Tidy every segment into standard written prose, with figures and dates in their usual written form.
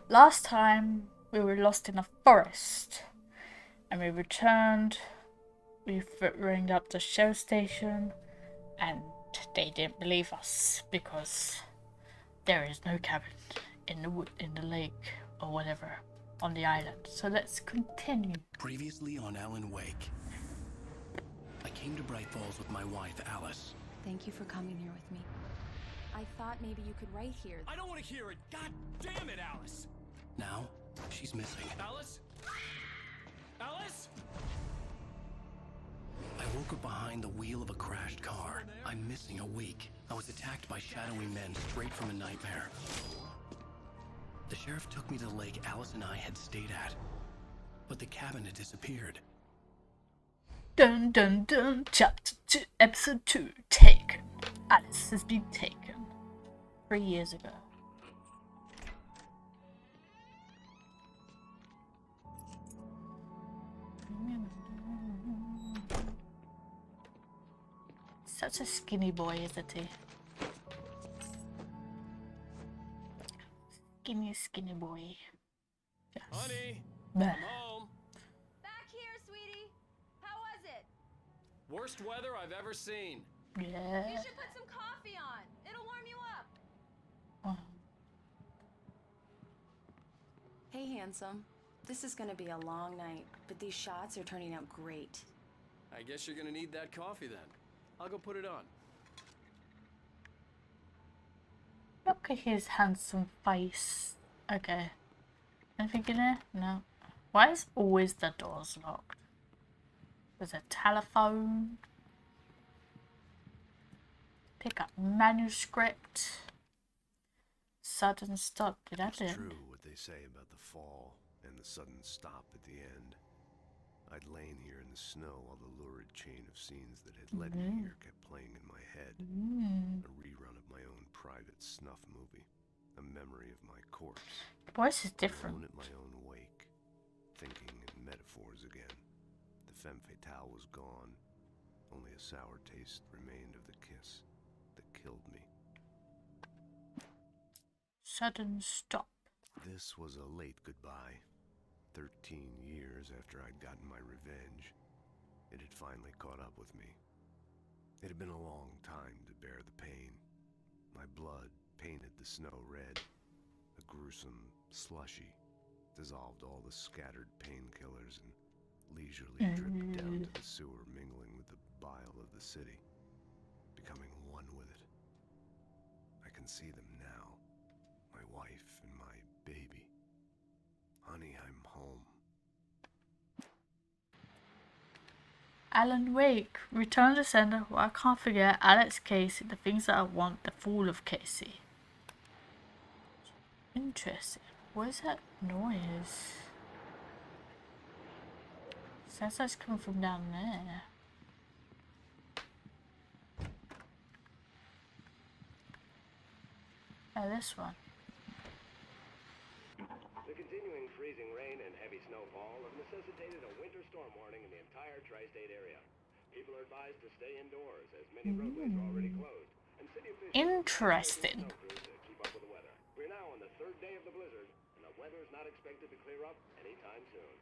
Last time we were lost in a forest and we returned. We rang up the sheriff station and they didn't believe us because there is no cabin in the wood, in the lake or whatever on the island. So let's continue. Previously on Alan Wake. I came to Bright Falls with my wife, Alice. Thank you for coming here with me. I thought maybe you could write here. I don't want to hear it. God damn it, Alice. Now, she's missing. Alice? Alice? I woke up behind the wheel of a crashed car. I'm missing a week. I was attacked by shadowy men straight from a nightmare. The sheriff took me to the lake Alice and I had stayed at. But the cabin had disappeared. Dun dun dun. Chapter 2, Episode 2. Taken. Alice has been taken 3 years ago. Such a skinny boy, isn't he? Skinny boy. Yes. Honey, Bleh. I'm home. Back here, sweetie. How was it? Worst weather I've ever seen. Yeah. You should put some coffee on. It'll warm you up. Oh. Hey, handsome. This is gonna be a long night, but these shots are turning out great. I guess you're gonna need that coffee then. I'll go put it on. Look at his handsome face. Okay. Anything in there? No. Why is always the doors locked? There's a telephone. Pick up manuscript. Sudden stop. Did I do It's it? true what they say about the fall and the sudden stop at the end. I'd lain here in the snow while the lurid chain of scenes that had led me here kept playing in my head. A rerun of my own private snuff movie. A memory of my corpse. Voice is different. Alone at my own wake. Thinking in metaphors again. The femme fatale was gone. Only a sour taste remained of the kiss that killed me. Sudden stop. This was a late goodbye. 13 years after I'd gotten my revenge, it had finally caught up with me. It had been a long time to bear the pain. My blood painted the snow red. A gruesome slushy dissolved all the scattered painkillers and leisurely dripped down to the sewer, mingling with the bile of the city, becoming one with it. I can see them now, my wife and my baby. Honey, I'm home. Alan Wake. Return to sender. Well, I can't forget Alex Casey. The things that I want. The Fool of Casey. Interesting. What is that noise? Sounds like it's coming from down there. Oh, this one. The continuing freezing rain and heavy snowfall have necessitated a winter storm warning in the entire tri-state area. People are advised to stay indoors as many roadways are already closed. And city officials Interesting. are snow crews to keep up with the weather. We're now on the third day of the blizzard, and the weather is not expected to clear up anytime soon.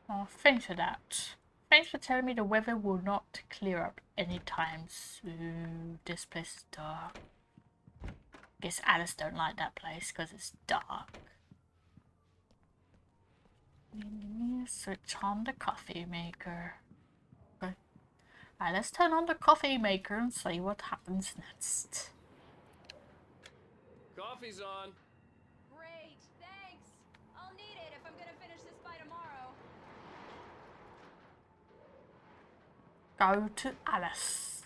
Oh, thanks for that. Thanks for telling me the weather will not clear up anytime soon. This place is dark. Guess Alice don't like that place because it's dark. Switch on the coffee maker. Okay. Alright, let's turn on the coffee maker and see what happens next. Coffee's on. Great, thanks. I'll need it if I'm gonna finish this by tomorrow. Go to Alice.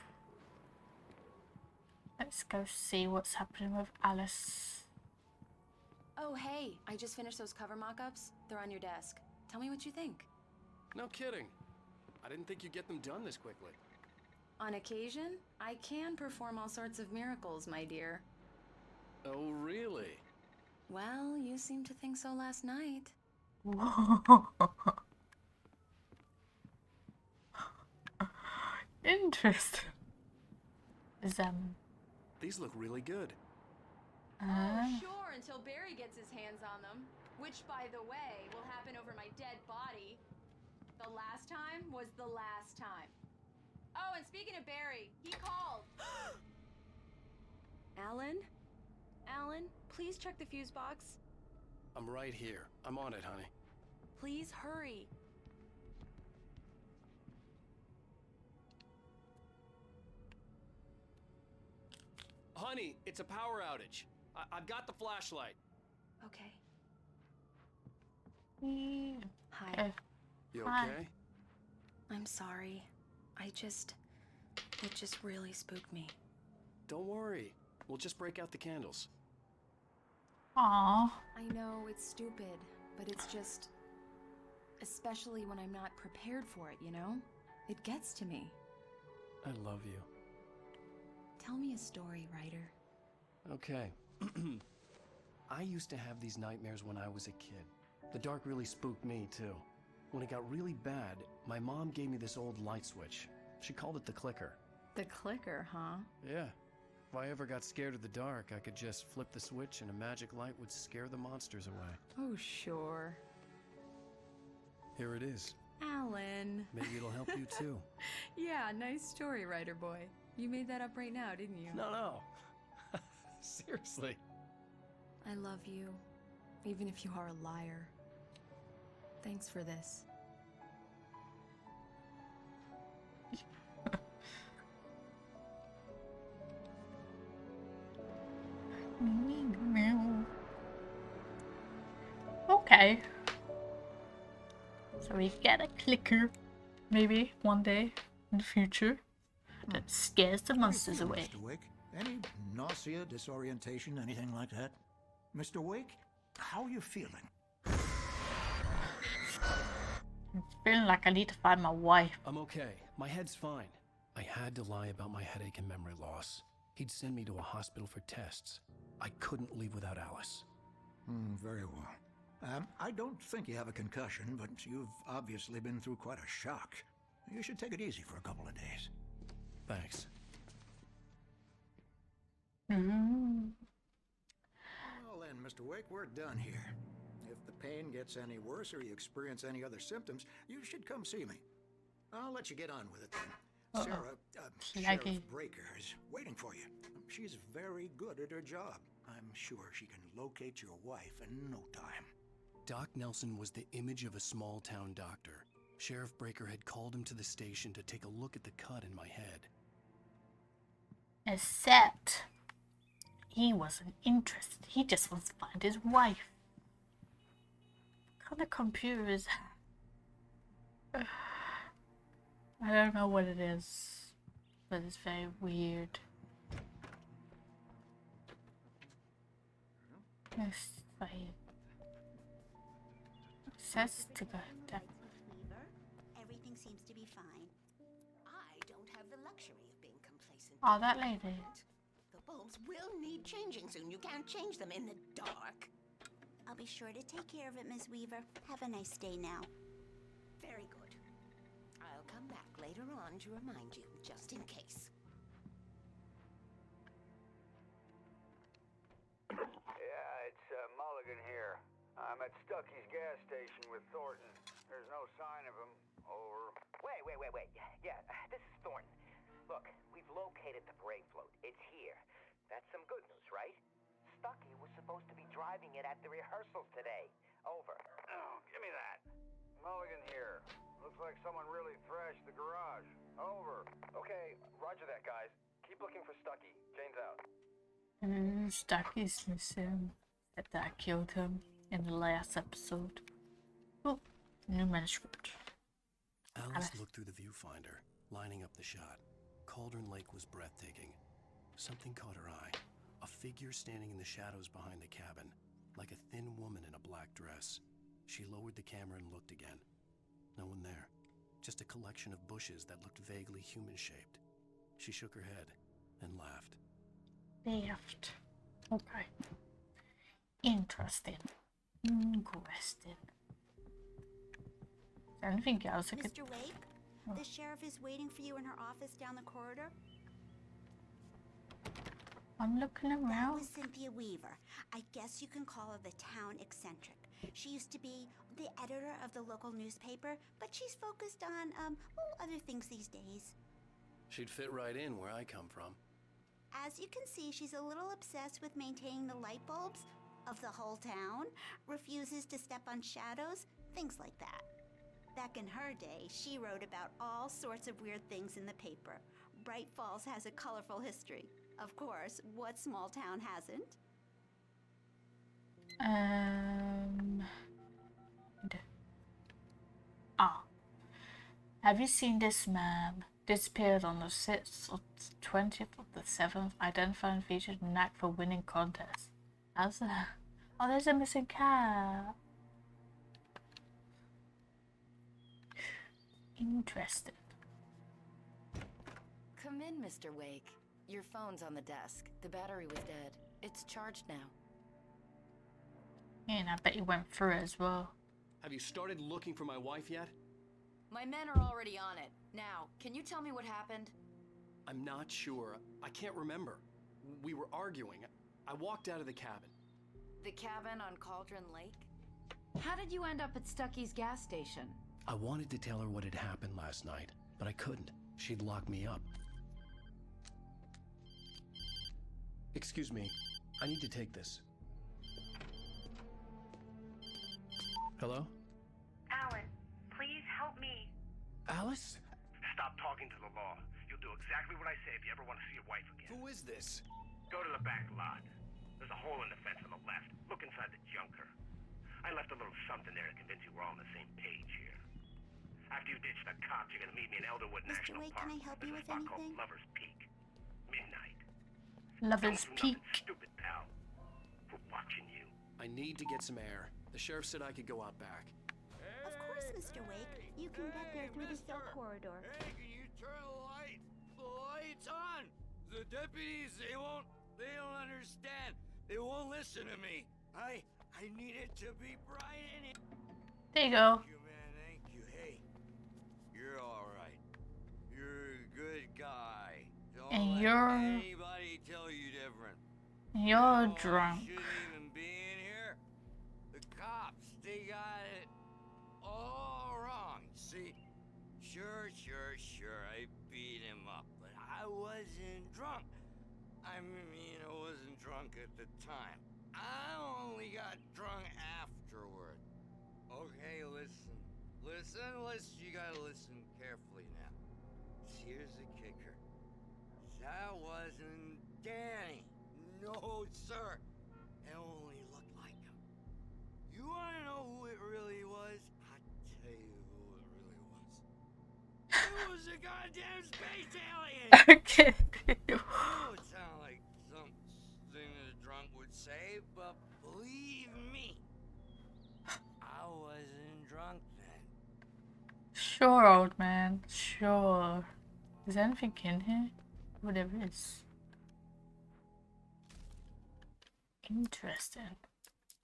Let's go see what's happening with Alice. Oh, hey, I just finished those cover mock-ups. They're on your desk. Tell me what you think. No kidding. I didn't think you'd get them done this quickly. On occasion, I can perform all sorts of miracles, my dear. Oh, really? Well, you seemed to think so last night. Interesting. Is These look really good. Oh, sure, until Barry gets his hands on them. Which, by the way, will happen over my dead body. The last time was the last time. Oh, and speaking of Barry, he called. Alan? Alan, please check the fuse box. I'm right here. I'm on it, honey. Please hurry. Honey, it's a power outage. I've got the flashlight. Okay. Hi. Hi. You Hi. okay? I'm sorry. It just really spooked me. Don't worry. We'll just break out the candles. Aww. I know it's stupid, but it's just... Especially when I'm not prepared for it, you know? It gets to me. I love you. Tell me a story, writer. Okay. I used to have these nightmares when I was a kid. The dark really spooked me, too. When it got really bad, my mom gave me this old light switch. She called it the clicker. The clicker, huh? Yeah. If I ever got scared of the dark, I could just flip the switch and a magic light would scare the monsters away. Oh, sure. Here it is. Alan. Maybe it'll help you, too. Yeah, nice story, writer boy. You made that up right now, didn't you? No. Seriously. I love you, even if you are a liar. Thanks for this. Okay. So we get a clicker, maybe one day in the future, that scares the monsters away. Mr. Wake, any nausea, disorientation, anything like that? Mr. Wake, how are you feeling? I'm feeling like I need to find my wife. I'm okay. My head's fine. I had to lie about my headache and memory loss. He'd send me to a hospital for tests. I couldn't leave without Alice. Very well. I don't think you have a concussion, but you've obviously been through quite a shock. You should take it easy for a couple of days. Thanks. Well then, Mr. Wake, we're done here. If the pain gets any worse or you experience any other symptoms, you should come see me. I'll let you get on with it then. Sheriff Breaker is waiting for you. She's very good at her job. I'm sure she can locate your wife in no time. Doc Nelson was the image of a small-town doctor. Sheriff Breaker had called him to the station to take a look at the cut in my head. Except he wasn't interested. He just wants to find his wife. What kind of computer is that? I don't know what it is, but it's very weird. Yes, says to go down. Everything seems to be fine. I don't have the luxury of being complacent. Oh, that lady. The bulbs will need changing soon. You can't change them in the dark. I'll be sure to take care of it, Miss Weaver. Have a nice day now. Very good. I'll come back later on to remind you, just in case. Yeah, it's Mulligan here. I'm at Stucky's gas station with Thornton. There's no sign of him. Over. Wait. Yeah, this is Thornton. Look, we've located the brake float. It's here. That's some good news, right? Stucky was supposed to be driving it at the rehearsals today. Over. Oh, give me that. Mulligan here. Looks like someone really thrashed the garage. Over. Okay, roger that, guys. Keep looking for Stucky. Jane's out. Stucky's missing. That I killed him in the last episode. Oh, new manuscript. Alice looked through the viewfinder, lining up the shot. Cauldron Lake was breathtaking. Something caught her eye. A figure standing in the shadows behind the cabin, like a thin woman in a black dress. She lowered the camera and looked again. No one there. Just a collection of bushes that looked vaguely human-shaped. She shook her head and laughed. Left. Okay. Interesting. Anything else I could... Mr. Wake, the sheriff is waiting for you in her office down the corridor. I'm looking That around. was Cynthia Weaver. I guess you can call her the town eccentric. She used to be the editor of the local newspaper, but she's focused on, other things these days. She'd fit right in where I come from. As you can see, she's a little obsessed with maintaining the light bulbs of the whole town, refuses to step on shadows, things like that. Back in her day, she wrote about all sorts of weird things in the paper. Bright Falls has a colorful history. Of course, what small town hasn't? Have you seen this man? Disappeared on the 6th or 20th of the 7th, identified and featured in knack for winning contests. How's that? Oh, there's a missing cat. Interesting. Come in, Mr. Wake. Your phone's on the desk. The battery was dead. It's charged now. Yeah, and I bet you went through it as well. Have you started looking for my wife yet? My men are already on it. Now, can you tell me what happened? I'm not sure. I can't remember. We were arguing. I walked out of the cabin. The cabin on Cauldron Lake? How did you end up at Stucky's gas station? I wanted to tell her what had happened last night, but I couldn't. She'd lock me up. Excuse me. I need to take this. Hello? Alan, please help me. Alice? Stop talking to the law. You'll do exactly what I say if you ever want to see your wife again. Who is this? Go to the back lot. There's a hole in the fence on the left. Look inside the junker. I left a little something there to convince you we're all on the same page here. After you ditch the cops, you're gonna meet me in Elderwood Mr. National Wake, Park. can I help you There's a with spot called anything? Lover's Peak. Midnight. Lover's Don't do Peak. nothing stupid, pal. We're watching you. I need to get some air. The sheriff said I could go out back. Of course, Mr. Wake. You can get there through the cell corridor. Hey, can you turn the light? The light's on! The deputies, they don't understand. They won't listen to me. I need it to be bright and it... There you go. Thank you, man, thank you. Hey, you're alright. You're a good guy. Don't And let you're- anybody tell you different. You're You know, drunk. I shouldn't even be in here. The cops, they got it all wrong. See, sure, I beat him up, but I wasn't drunk. I mean, I wasn't drunk at the time. I only got drunk afterward. Okay, listen. You gotta listen carefully now. Here's the kicker. That wasn't Danny. No, sir. It only looked like him. You wanna know who it really was? I'll tell you who it really was. It was a goddamn space alien! Okay. Oh, it sounded like something a drunk would say, but believe me, I wasn't drunk then. Sure, old man. Sure. Is there anything in here? Whatever it is. Interesting.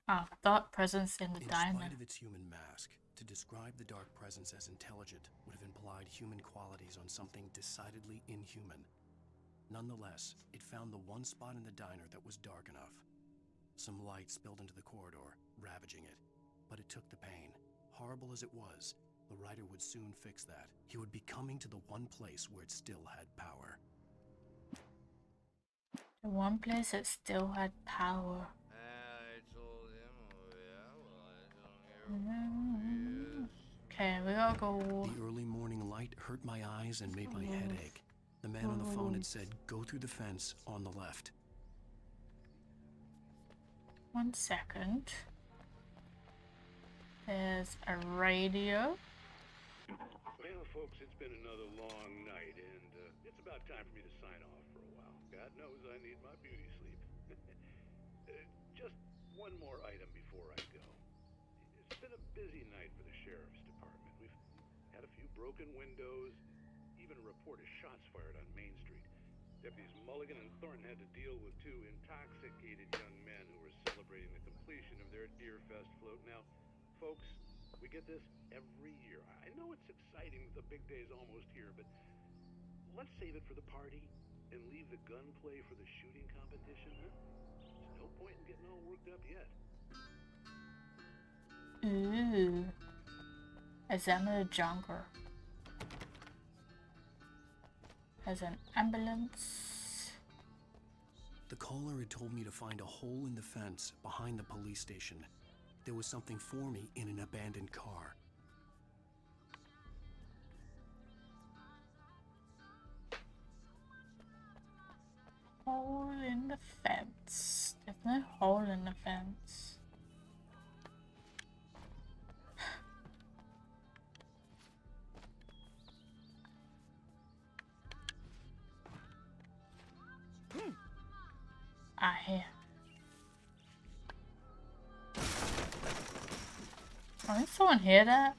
Ah, dark presence in the In diner. spite of its human mask, to describe the dark presence as intelligent would have implied human qualities on something decidedly inhuman. Nonetheless, it found the one spot in the diner that was dark enough. Some light spilled into the corridor, ravaging it. But it took the pain. Horrible as it was, the writer would soon fix that. He would be coming to the one place where it still had power. The one place that still had power. I told him, oh yeah, well, I don't hear. Okay, we gotta go. The early morning light hurt my eyes and made my head ache. The man on the phone had said, go through the fence on the left. 1 second. There's a radio. Well, folks, it's been another long night, and it's about time for me to sign off for a while. God knows I need my beauty sleep. Just one more item before I go. It's been a busy night for the sheriff's department. We've had a few broken windows, even a report of shots fired on Main Street. Deputies Mulligan and Thornton had to deal with two intoxicated young men who were celebrating the completion of their Deer Fest float. Now, folks, we get this every year. I know it's exciting, the big day's almost here, but let's save it for the party and leave the gunplay for the shooting competition, huh? There's no point in getting all worked up yet. Ooh. Examine the jungle. Has an ambulance. The caller had told me to find a hole in the fence behind the police station. There was something for me in an abandoned car. Hole in the fence. There's no hole in the fence. Ah, here. Oh, did someone hear that?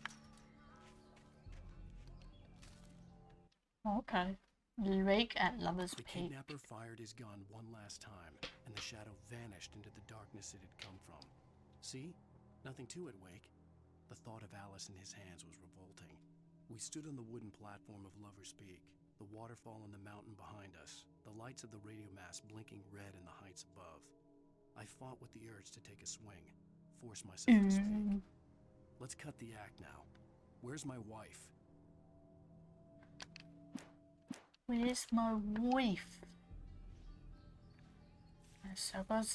Okay. Lake at Lover's The Peak. kidnapper fired his gun one last time, and the shadow vanished into the darkness it had come from. See? Nothing to it, Wake. The thought of Alice in his hands was revolting. We stood on the wooden platform of Lover's Peak, the waterfall on the mountain behind us, the lights of the radio mast blinking red in the heights above. I fought with the urge to take a swing, force myself to speak. Let's cut the act now. Where's my wife? Where's my wife?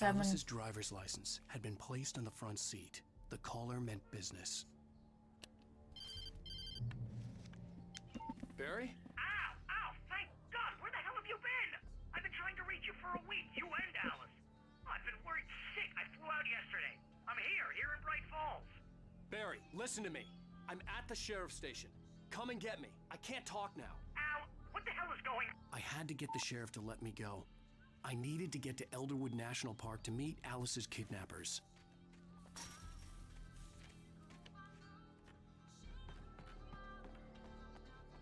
Alice's driver's license had been placed on the front seat. The caller meant business. Barry? Ow! Ow! Thank God! Where the hell have you been? I've been trying to reach you for a week, you and Alice. I've been worried sick. I flew out yesterday. I'm here in Bright Falls. Barry, listen to me. I'm at the sheriff's station. Come and get me. I can't talk now. Al, what the hell is going on? I had to get the sheriff to let me go. I needed to get to Elderwood National Park to meet Alice's kidnappers.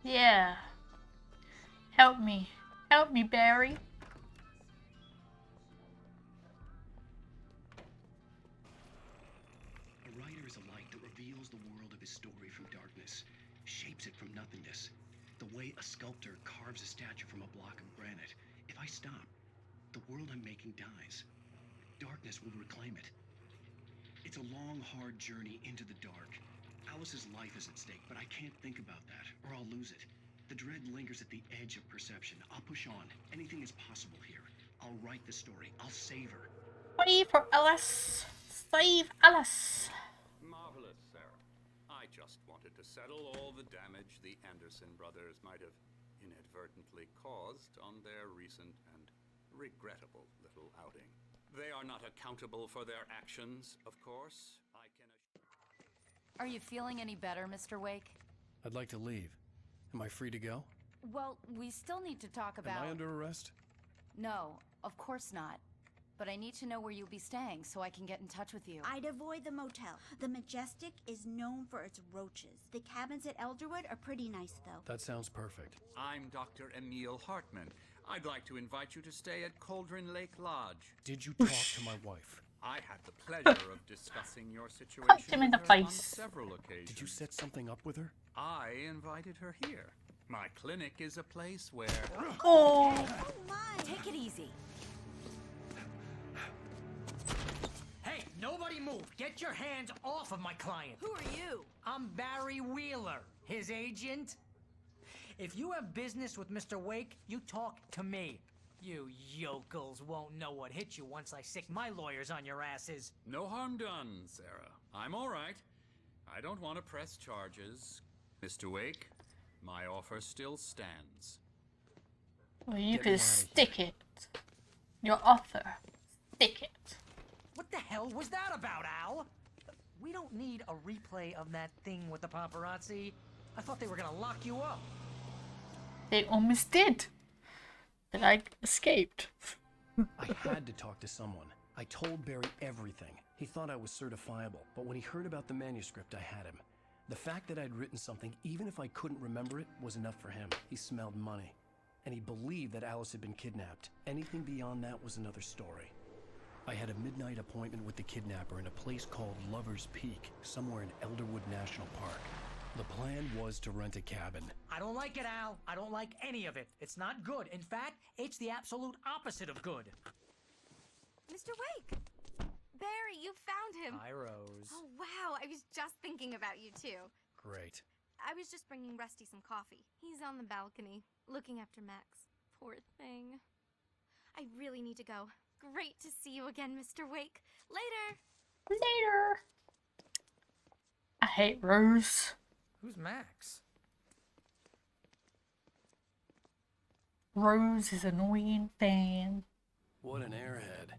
Yeah. Help me. Help me, Barry. A writer is a light that reveals the world of his story from darkness, shapes it from nothingness. The way a sculptor carves a statue from a block of granite. If I stop, the world I'm making dies. Darkness will reclaim it. It's a long, hard journey into the dark. Alice's life is at stake, but I can't think about that, or I'll lose it. The dread lingers at the edge of perception. I'll push on. Anything is possible here. I'll write the story. I'll save her. Wait for Alice. Save Alice. Marvelous, Sarah. I just wanted to settle all the damage the Anderson brothers might have inadvertently caused on their recent and regrettable little outing. They are not accountable for their actions, of course. I can Are you feeling any better, Mr. Wake? I'd like to leave. Am I free to go? Well, we still need to talk about... Am I under arrest? No, of course not. But I need to know where you'll be staying so I can get in touch with you. I'd avoid the motel. The Majestic is known for its roaches. The cabins at Elderwood are pretty nice, though. That sounds perfect. I'm Dr. Emil Hartman. I'd like to invite you to stay at Cauldron Lake Lodge. Did you talk to my wife? I had the pleasure of discussing your situation Punch him in the with her on face. several occasions. Did you set something up with her? I invited her here. My clinic is a place where... Oh. Oh my! Take it easy. Hey, nobody move! Get your hands off of my client! Who are you? I'm Barry Wheeler, his agent. If you have business with Mr. Wake, you talk to me. You yokels won't know what hit you once I sick my lawyers on your asses. No harm done, Sarah. I'm all right. I don't want to press charges. Mr. Wake, my offer still stands. Well, you Get me can outta stick here. it. Your offer. Stick it. What the hell was that about, Al? We don't need a replay of that thing with the paparazzi. I thought they were gonna lock you up. They almost did. But I escaped. I had to talk to someone. I told Barry everything. He thought I was certifiable, but when he heard about the manuscript, I had him. The fact that I'd written something, even if I couldn't remember it, was enough for him. He smelled money. And he believed that Alice had been kidnapped. Anything beyond that was another story. I had a midnight appointment with the kidnapper in a place called Lover's Peak, somewhere in Elderwood National Park. The plan was to rent a cabin. I I don't like it, Al. I don't like any of it. It's not good. In fact, it's the absolute opposite of good. Mr. Wake! Barry, you found him. Hi, Rose. Oh, wow. I was just thinking about you, too. Great. I was just bringing Rusty some coffee. He's on the balcony, looking after Max. Poor thing. I really need to go. Great to see you again, Mr. Wake. Later! Later! I hate Rose. Who's Max? Rose is an annoying fan. What an airhead.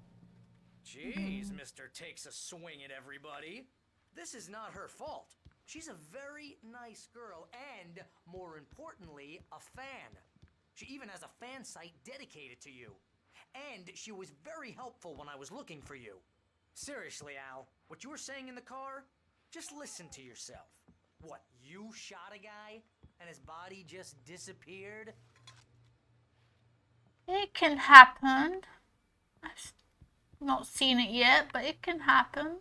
Jeez, Mr. Takes a swing at everybody. This is not her fault. She's a very nice girl and, more importantly, a fan. She even has a fan site dedicated to you. And she was very helpful when I was looking for you. Seriously, Al, what you were saying in the car? Just listen to yourself. What, you shot a guy and his body just disappeared? It can happen. I've not seen it yet, but it can happen.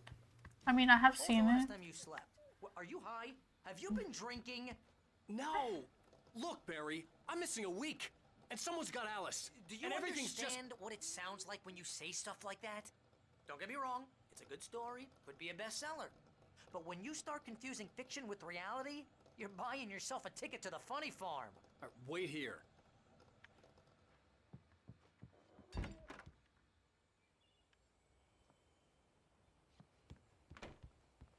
I mean, I have seen it. Last time you slept. Are you high? Have you been drinking? No! Look, Barry, I'm missing a week. And someone's got Alice. Do you and everything's understand what it sounds like when you say stuff like that? Don't get me wrong. It's a good story. Could be a bestseller. But when you start confusing fiction with reality, you're buying yourself a ticket to the funny farm. Right, wait here.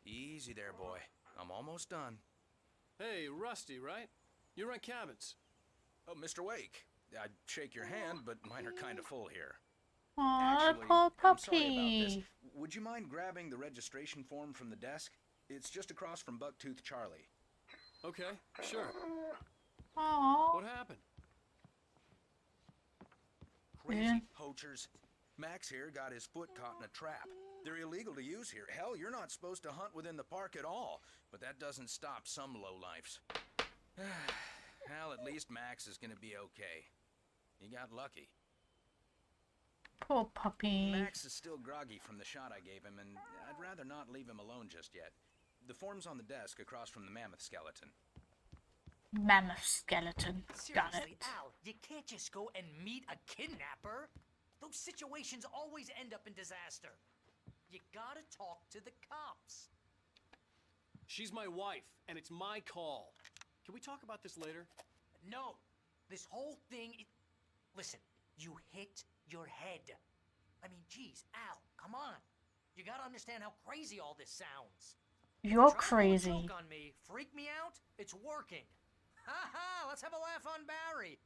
Easy there, boy. I'm almost done. Hey, Rusty, right? You rent cabins. Oh, Mr. Wake. I'd shake your hand, but mine are kind of full here. Aw, Actually, poor I'm sorry about this. puppy. Would you mind grabbing the registration form from the desk? It's just across from Bucktooth Charlie. Okay, sure. Aww. What happened? Crazy poachers. Max here got his foot caught in a trap. They're illegal to use here. Hell, you're not supposed to hunt within the park at all. But that doesn't stop some lowlifes. Well, at least Max is gonna be okay. He got lucky. Poor puppy. Max is still groggy from the shot I gave him, and I'd rather not leave him alone just yet. The form's on the desk across from the mammoth skeleton. Mammoth skeleton. Got Seriously, it. Al, you can't just go and meet a kidnapper. Those situations always end up in disaster. You gotta talk to the cops. She's my wife, and it's my call. Can we talk about this later? No, this whole thing is... Listen, you hit your head. I mean, geez, Al, come on. You gotta understand how crazy all this sounds. You're Try to crazy. joke on me, freak me out, it's working. Ha ha, let's have a laugh on Barry.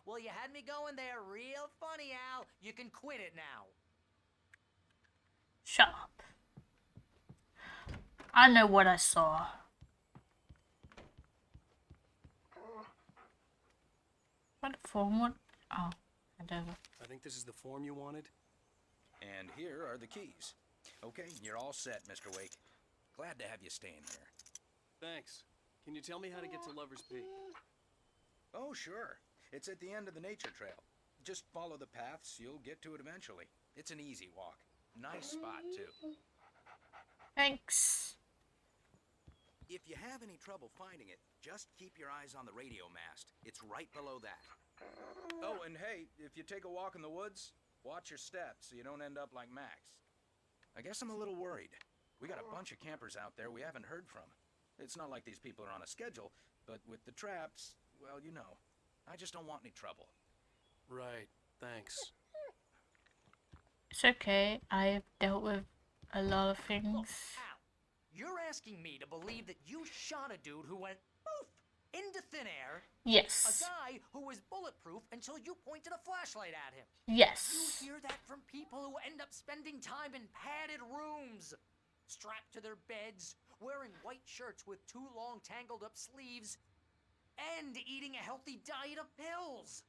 Well, you had me going there real funny, Al. You can quit it now. Shut up. I know what I saw. What form? What? Oh, hand over. I think this is the form you wanted. And here are the keys. Okay, you're all set, Mr. Wake. Glad to have you staying here. Thanks. Can you tell me how to get to Lover's Peak? Oh, sure. It's at the end of the nature trail. Just follow the paths, you'll get to it eventually. It's an easy walk. Nice spot, too. Thanks. If you have any trouble finding it, just keep your eyes on the radio mast. It's right below that. Oh, and hey, if you take a walk in the woods, watch your steps so you don't end up like Max. I guess I'm a little worried. We got a bunch of campers out there we haven't heard from. It's not like these people are on a schedule, but with the traps, well, you know. I just don't want any trouble. Right, thanks. It's okay. I have dealt with a lot of things. Al, you're asking me to believe that you shot a dude who went poof into thin air. Yes. A guy who was bulletproof until you pointed a flashlight at him. Yes. You hear that from people who end up spending time in padded rooms, strapped to their beds, wearing white shirts with too long tangled up sleeves, and eating a healthy diet of pills.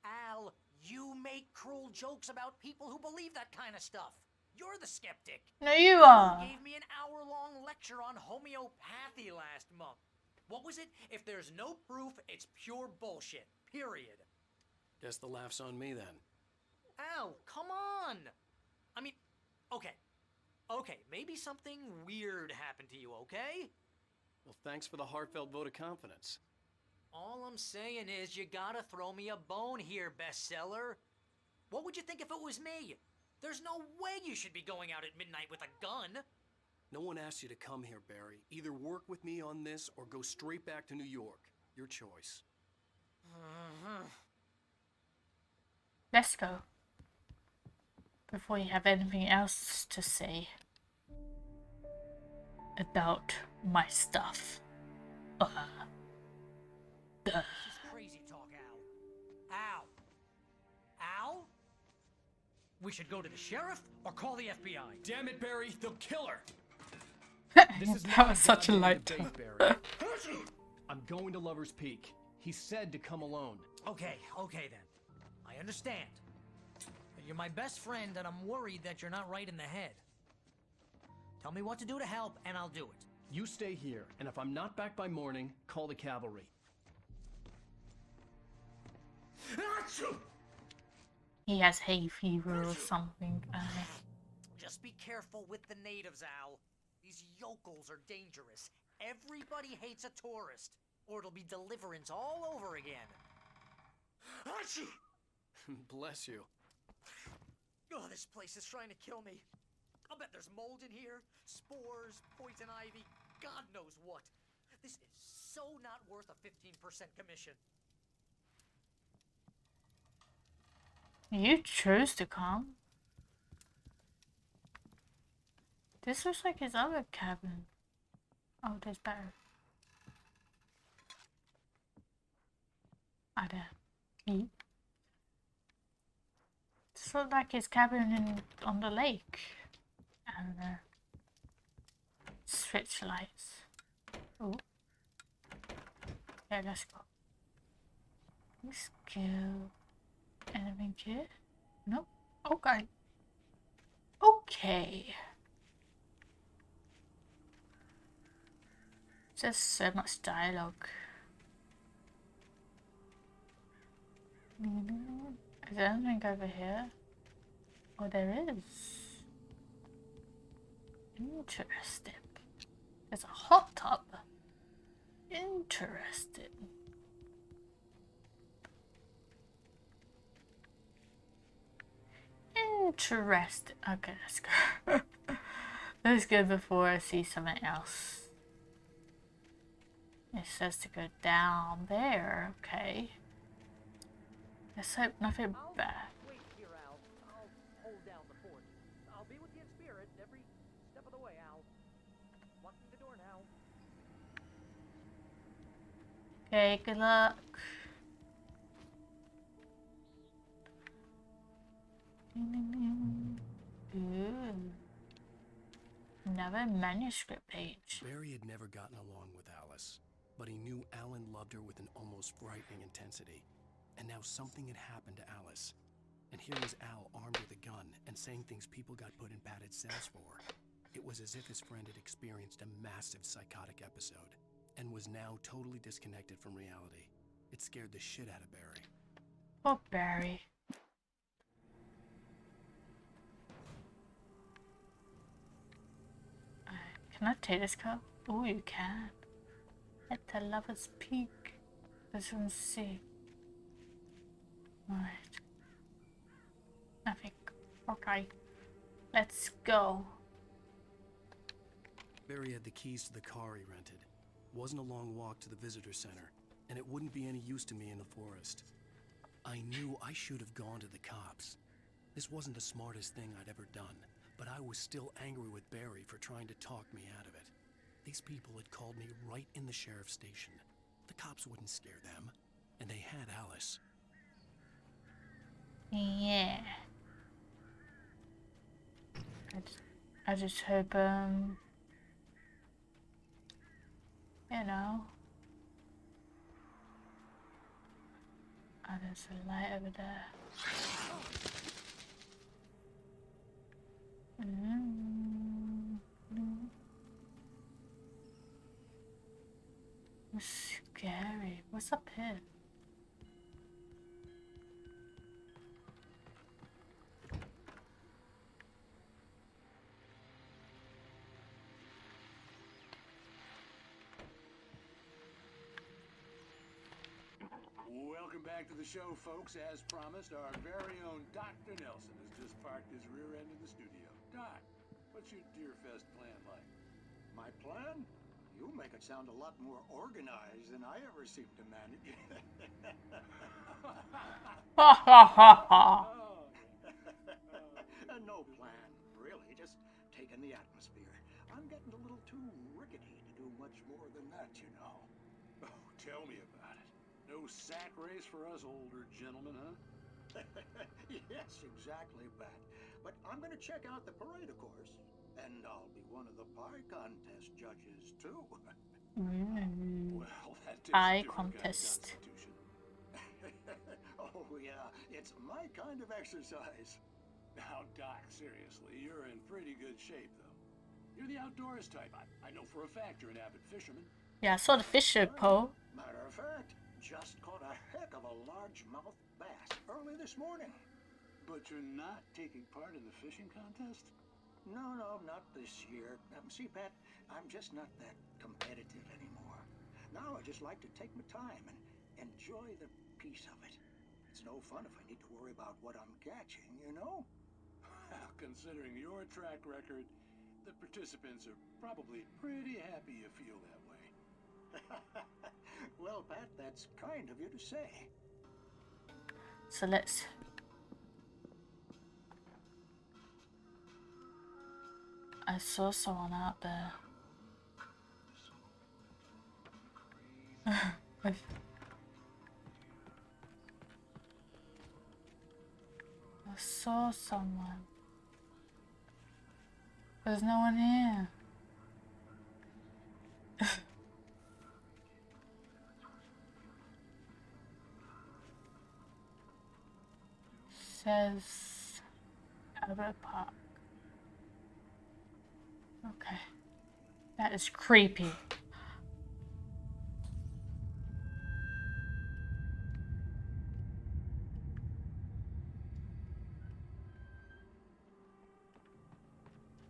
Al, you make cruel jokes about people who believe that kind of stuff. You're the skeptic. No, you are. You gave me an hour-long lecture on homeopathy last month. What was it? If there's no proof, it's pure bullshit. Period. Guess the laugh's on me then. Al, come on. I mean, okay. Okay, maybe something weird happened to you, okay? Well, thanks for the heartfelt vote of confidence. All I'm saying is you gotta throw me a bone here, bestseller. What would you think if it was me? There's no way you should be going out at midnight with a gun. No one asked you to come here, Barry. Either work with me on this or go straight back to New York. Your choice. Let's go. Before you have anything else to say about my stuff. This is crazy talk, Al. Al? We should go to the sheriff or call the FBI. Damn it, Barry, they'll kill her. That was such a light debate, Barry. I'm going to Lover's Peak. He said to come alone. Okay then. I understand. But you're my best friend and I'm worried that you're not right in the head. Tell me what to do to help and I'll do it. You stay here, and if I'm not back by morning, call the cavalry. He has hay fever or something. Just be careful with the natives, Al. These yokels are dangerous. Everybody hates a tourist, or it'll be deliverance all over again. Bless you. Oh, this place is trying to kill me. I'll bet there's mold in here, spores, poison ivy, God knows what. This is so not worth a 15% commission. You chose to come. This looks like his other cabin. Oh, there's better. I don't eat. This looks like his cabin on the lake. I don't know. Switch lights. Oh. Yeah, let's go. Let's go. Anything here? Nope. Okay. Okay. Just so much dialogue. Is there anything over here? Oh, there is. Interesting. There's a hot tub. Interesting. Interesting. Okay, let's go. Let's go before I see something else. It says to go down there. Okay. Let's hope nothing bad. Wait here, Al. I'll hold down the fort. I'll be with you in spirit every step of the way, Al. Locking the door now. Okay, good luck. Ooh. Another manuscript page. Barry had never gotten along with Alice, but he knew Alan loved her with an almost frightening intensity. And now something had happened to Alice. And here was Al armed with a gun and saying things people got put in padded cells for. It was as if his friend had experienced a massive psychotic episode and was now totally disconnected from reality. It scared the shit out of Barry. Oh, Barry. Can I take this car? Oh, you can. At the Lover's Peak. Let's see. Alright. Nothing. Okay. Let's go. Barry had the keys to the car he rented. Wasn't a long walk to the visitor center, and it wouldn't be any use to me in the forest. I knew I should have gone to the cops. This wasn't the smartest thing I'd ever done, but I was still angry with Barry for trying to talk me out of it. These people had called me right in the sheriff's station. The cops wouldn't scare them, and they had Alice. Yeah. I just hope, you know. Oh, there's a light over there. It's scary. What's up here? Welcome back to the show, folks. As promised, our very own Dr. Nelson has just parked his rear end in the studio. Doc, what's your Deerfest plan like? My plan? You make it sound a lot more organized than I ever seem to manage. Ha ha ha ha. No plan, really. Just taking the atmosphere. I'm getting a little too rickety to do much more than that, you know. Oh, tell me about it. No sack race for us older gentlemen, huh? Yes, exactly, Pat. But I'm going to check out the parade, of course. And I'll be one of the pie contest judges, too. Well, that takes Pie a different contest. kind of constitution. Oh, yeah. It's my kind of exercise. Now, Doc, seriously, you're in pretty good shape, though. You're the outdoors type. I know for a fact you're an avid fisherman. Yeah, I saw the fisher pole. Matter of fact, just caught a heck of a largemouth bass early this morning. But you're not taking part in the fishing contest? No, not this year. See, Pat, I'm just not that competitive anymore. Now I just like to take my time and enjoy the peace of it. It's no fun if I need to worry about what I'm catching, you know? Well, considering your track record, the participants are probably pretty happy you feel that way. Well, Pat, that's kind of you to say. So let's... I saw someone out there. I saw someone. There's no one here. Says Albert Park. Okay. That is creepy.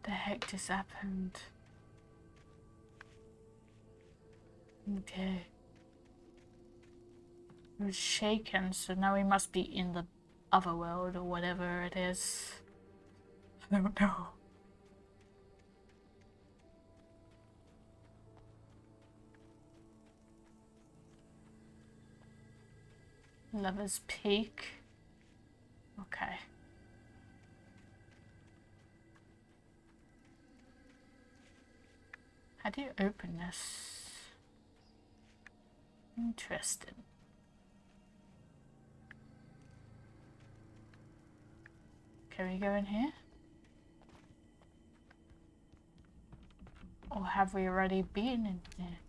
The heck just happened? Okay. He was shaken, so now he must be in the other world or whatever it is. I don't know. Lover's Peak. Okay. How do you open this? Interesting. Can we go in here? Or have we already been in here?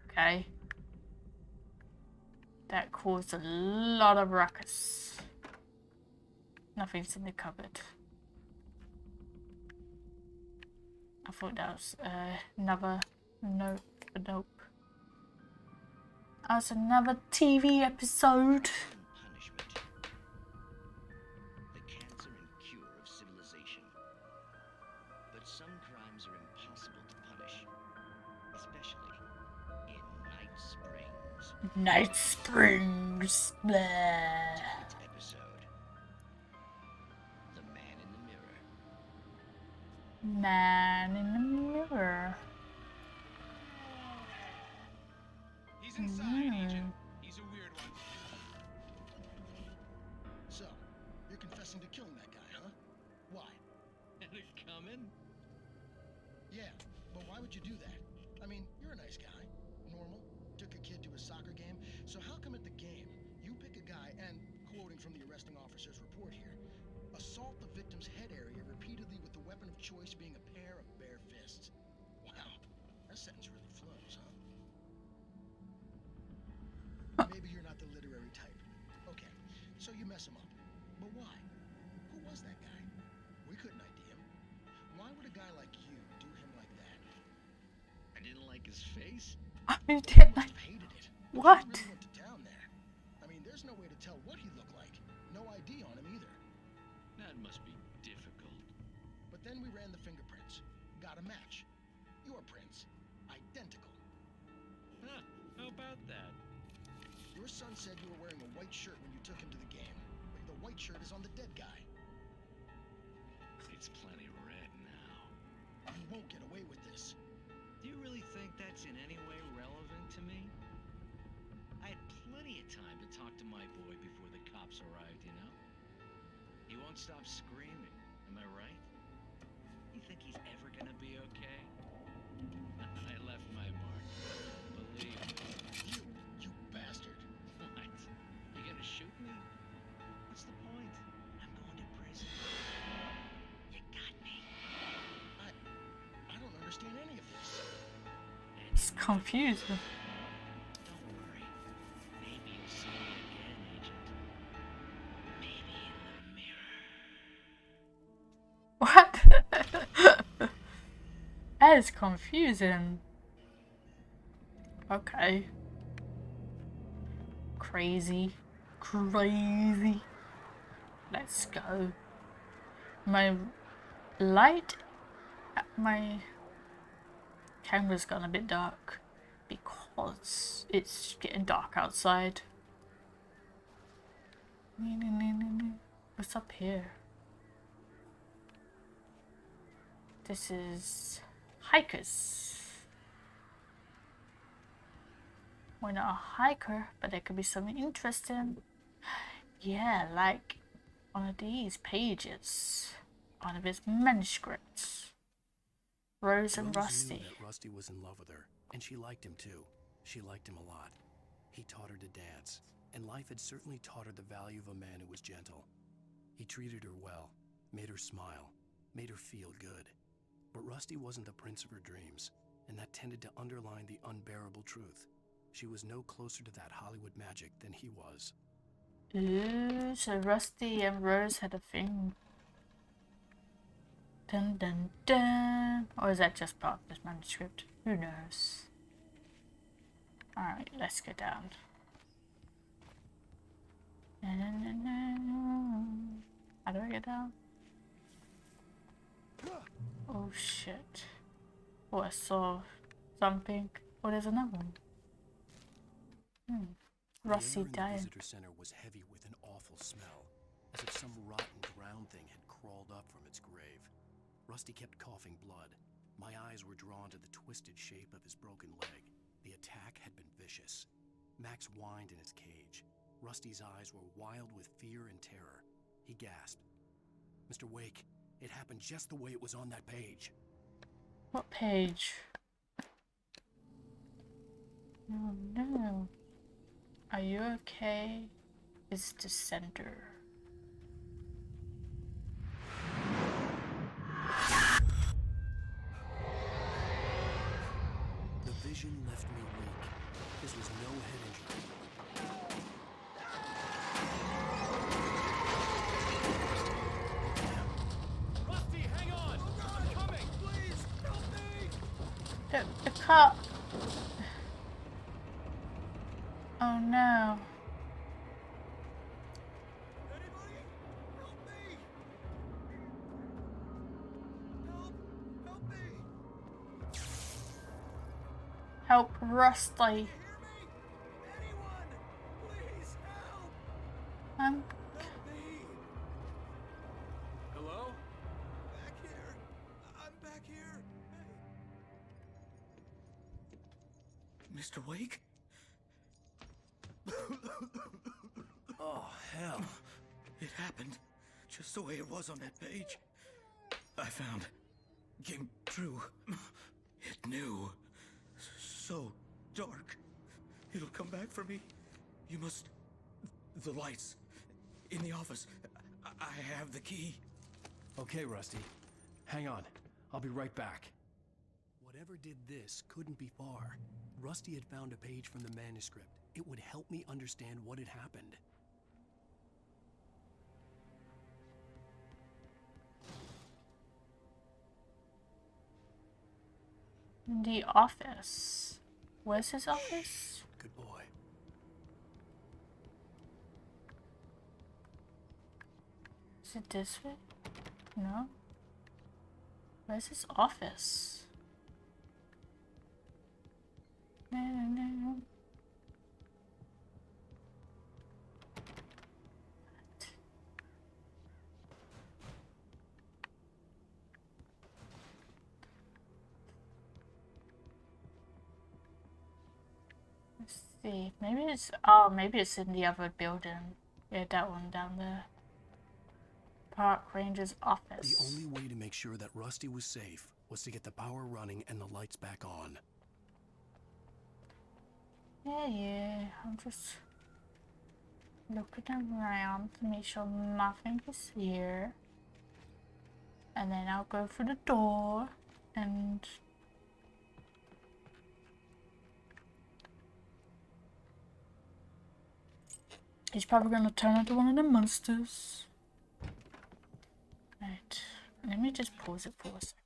Okay. That caused a lot of ruckus. Nothing's in the cupboard. I thought that was another nope. Nope. That's another TV episode. Punishment. The cancer and cure of civilization. But some crimes are impossible to punish, especially in Night Springs. Night Springs. Blah. Tonight's episode. The Man in the Mirror. Man in the mirror. He's inside, Agent. He's a weird one. So, you're confessing to killing that guy, huh? Why? Coming? Yeah, but why would you do that? I mean, you're a nice guy. Normal. Took a kid to a soccer game. So how come at the game, you pick a guy and, quoting from the arresting officer's report here, assault the victim's head area repeatedly with the weapon of choice being a pair of bare fists? Wow, that sentence really flows, huh? Maybe you're not the literary type. Okay, so you mess him up. But why? Who was that guy? We couldn't ID him. Why would a guy like you do him like that? I didn't like his face. I didn't Must have hated it. What? He really went to town there. I mean, there's no way to tell what he looked like. No ID on him either. That must be difficult. But But then we ran the fingerprints. Got a match. Your prints. Identical. Huh, how about that? Your son said you were wearing a white shirt when you took him to the game. But the white shirt is on the dead guy. It's plenty red now. You won't get away with this. Do you really think that's in any way relevant to me? I had plenty of time to talk to my boy before the cops arrived, you know? He won't stop screaming, am I right? You think he's ever gonna be okay? I left my mark. Believe me. You bastard. What? You gonna shoot me? What's the point? I'm going to prison. You got me. I don't understand any of this. It's confusing. Don't worry. Maybe you'll see me again, Agent. Maybe in the mirror. What? That is confusing. Okay. Crazy. Crazy. Let's go. My light at my camera's gone a bit dark because it's getting dark outside. What's up here? This is hikers. We're not a hiker, but there could be something interesting. Yeah, like one of these pages. One of his manuscripts. Rose and Rusty. Knew that Rusty was in love with her, and she liked him too. She liked him a lot. He taught her to dance, and life had certainly taught her the value of a man who was gentle. He treated her well, made her smile, made her feel good. But Rusty wasn't the prince of her dreams, and that tended to underline the unbearable truth. She was no closer to that Hollywood magic than he was. Ooh, so Rusty and Rose had a thing. Dun dun dun. Or is that just part of this manuscript? Who knows? Alright, let's go down. How do I get down? Oh shit. Oh, I saw something. Oh, there's another one. Rusty The dying. visitor center was heavy with an awful smell, as if some rotten drowned thing had crawled up from its grave. Rusty kept coughing blood. My eyes were drawn to the twisted shape of his broken leg. The attack had been vicious. Max whined in his cage. Rusty's eyes were wild with fear and terror. He gasped. Mr. Wake, it happened just the way it was on that page. What page? Oh no. Are you okay? Is the center. The vision left me weak. This was no head injury. Rusty, hang on! I'm coming! Please, help me! The cop. Oh no. Anybody? Help me! Help me! Help Rusty. I'm Hello? Back here. I'm back here. Mr. Wake? Oh, hell. It happened just the way it was on that page. I found. Came true. It knew. So dark. It'll come back for me. You must. The lights. In the office. I have the key. Okay, Rusty. Hang on. I'll be right back. Whatever did this couldn't be far. Rusty had found a page from the manuscript. It would help me understand what had happened. the office. Where's his office? Good boy. Is it this way? No? Where's his office? No. Let's see. Maybe it's maybe it's in the other building. Yeah, that one down there. Park Ranger's office. The only way to make sure that Rusty was safe was to get the power running and the lights back on. Yeah, I'm just looking around to make sure nothing is here. And then I'll go through the door and he's probably gonna turn into one of the monsters. Right, let me just pause it for a second.